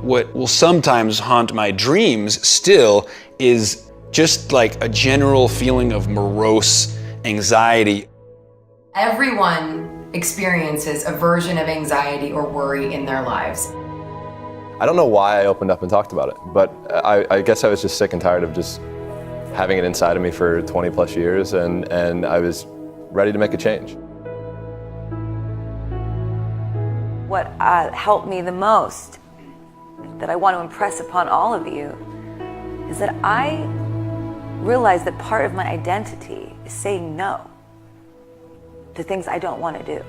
what will sometimes haunt my dreams still is just like a general feeling of morose anxiety. Everyone experiences a version of anxiety or worry in their lives. I don't know why I opened up and talked about it, but I guess I was just sick and tired of just having it inside of me for 20 plus years, and I was ready to make a change. What helped me the most, that I want to impress upon all of you, is that I realized that part of my identity is saying no to things I don't want to do.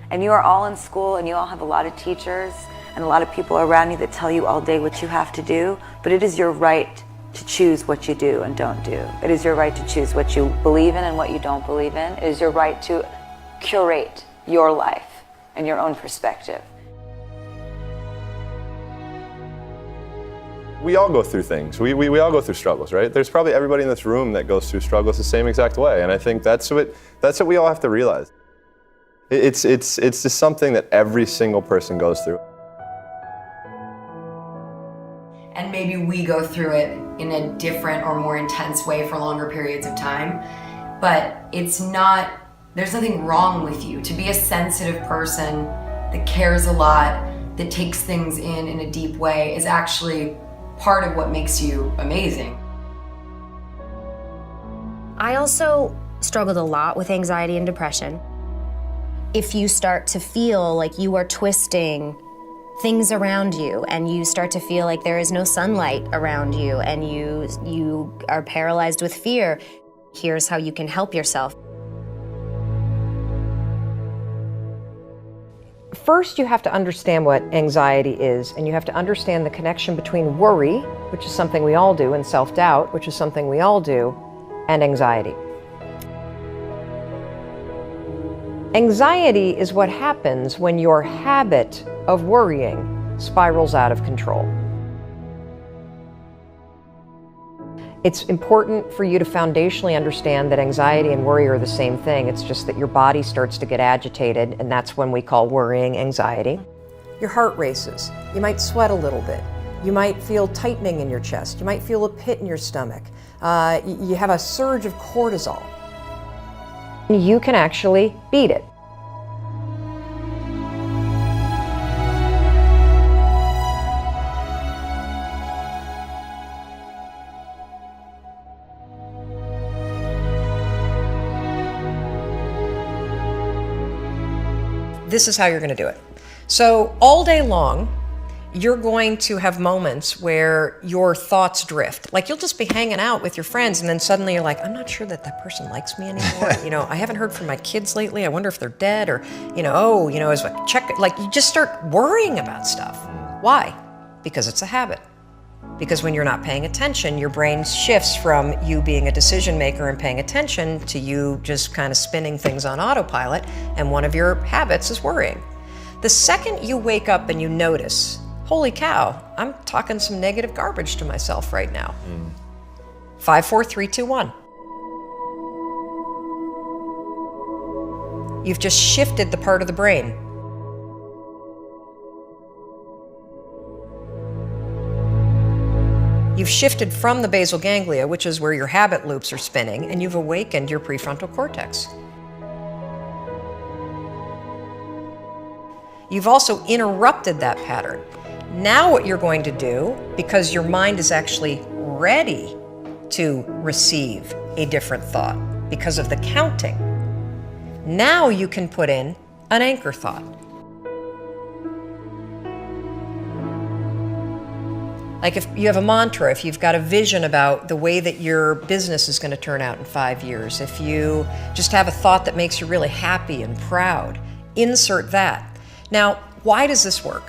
And you are all in school, and you all have a lot of teachers and a lot of people around you that tell you all day what you have to do, but it is your right to choose what you do and don't do. It is your right to choose what you believe in and what you don't believe in. It is your right to curate your life and your own perspective. We all go through things. We all go through struggles, right? There's probably everybody in this room that goes through struggles the same exact way, and I think that's what we all have to realize. It's just something that every single person goes through. And maybe we go through it in a different or more intense way for longer periods of time, but there's nothing wrong with you. To be a sensitive person that cares a lot, that takes things in a deep way, is actually part of what makes you amazing. I also struggled a lot with anxiety and depression. If you start to feel like you are twisting things around you, and you start to feel like there is no sunlight around you, and you are paralyzed with fear, here's how you can help yourself. First, you have to understand what anxiety is, and you have to understand the connection between worry, which is something we all do, and self-doubt, which is something we all do, and anxiety. Anxiety is what happens when your habit of worrying spirals out of control. It's important for you to foundationally understand that anxiety and worry are the same thing. It's just that your body starts to get agitated, and that's when we call worrying anxiety. Your heart races. You might sweat a little bit. You might feel tightening in your chest. You might feel a pit in your stomach. You have a surge of cortisol. You can actually beat it. This is how you're going to do it. So all day long, you're going to have moments where your thoughts drift. Like you'll just be hanging out with your friends, and then suddenly you're like, I'm not sure that that person likes me anymore. I haven't heard from my kids lately. I wonder if they're dead, or, as I check, like you just start worrying about stuff. Why? Because it's a habit. Because when you're not paying attention, your brain shifts from you being a decision maker and paying attention to you just kind of spinning things on autopilot, and one of your habits is worrying. The second you wake up and you notice, holy cow, I'm talking some negative garbage to myself right now. 5, 4, 3, 2, 1. You've just shifted the part of the brain. You've shifted from the basal ganglia, which is where your habit loops are spinning, and you've awakened your prefrontal cortex. You've also interrupted that pattern. Now what you're going to do, because your mind is actually ready to receive a different thought because of the counting, now you can put in an anchor thought. Like if you have a mantra, if you've got a vision about the way that your business is going to turn out in 5 years, if you just have a thought that makes you really happy and proud, insert that. Now, why does this work?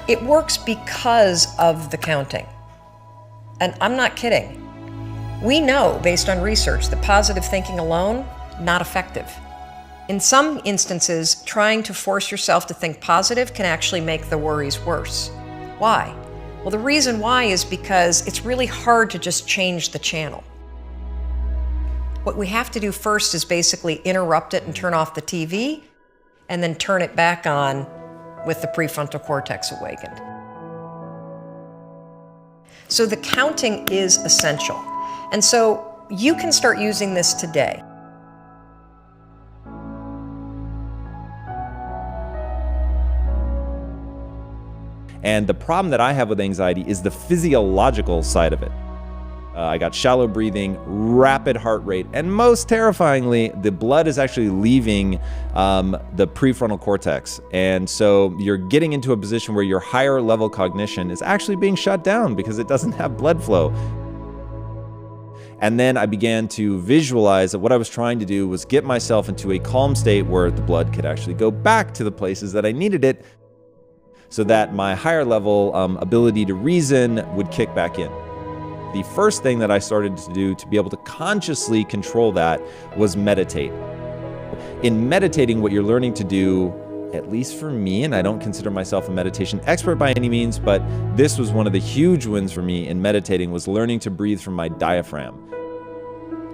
It works because of the counting. And I'm not kidding. We know, based on research, that positive thinking alone, not effective. In some instances, trying to force yourself to think positive can actually make the worries worse. Why? Well, the reason why is because it's really hard to just change the channel. What we have to do first is basically interrupt it and turn off the TV, and then turn it back on with the prefrontal cortex awakened. So the counting is essential. And so you can start using this today. And the problem that I have with anxiety is the physiological side of it. I got shallow breathing, rapid heart rate, and most terrifyingly, the blood is actually leaving the prefrontal cortex. And so you're getting into a position where your higher level cognition is actually being shut down because it doesn't have blood flow. And then I began to visualize that what I was trying to do was get myself into a calm state where the blood could actually go back to the places that I needed it, so that my higher level ability to reason would kick back in. The first thing that I started to do to be able to consciously control that was meditate. In meditating, what you're learning to do, at least for me, and I don't consider myself a meditation expert by any means, but this was one of the huge wins for me in meditating, was learning to breathe from my diaphragm.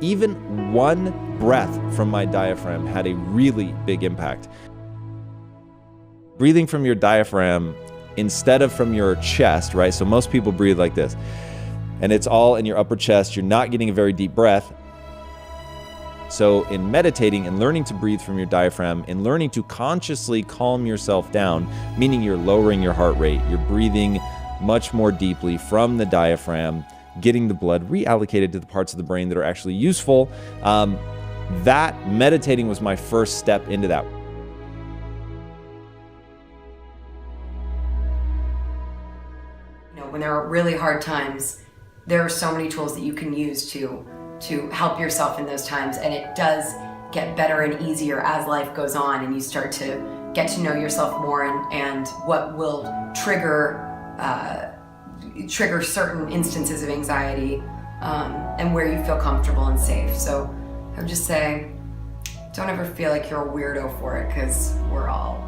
Even one breath from my diaphragm had a really big impact. Breathing from your diaphragm instead of from your chest, right? So most people breathe like this, and it's all in your upper chest. You're not getting a very deep breath. So in meditating and learning to breathe from your diaphragm and learning to consciously calm yourself down, meaning you're lowering your heart rate, you're breathing much more deeply from the diaphragm, getting the blood reallocated to the parts of the brain that are actually useful. That meditating was my first step into that. When there are really hard times, there are so many tools that you can use to help yourself in those times, and it does get better and easier as life goes on and you start to get to know yourself more and what will trigger certain instances of anxiety and where you feel comfortable and safe. So I would just say, don't ever feel like you're a weirdo for it, because we're all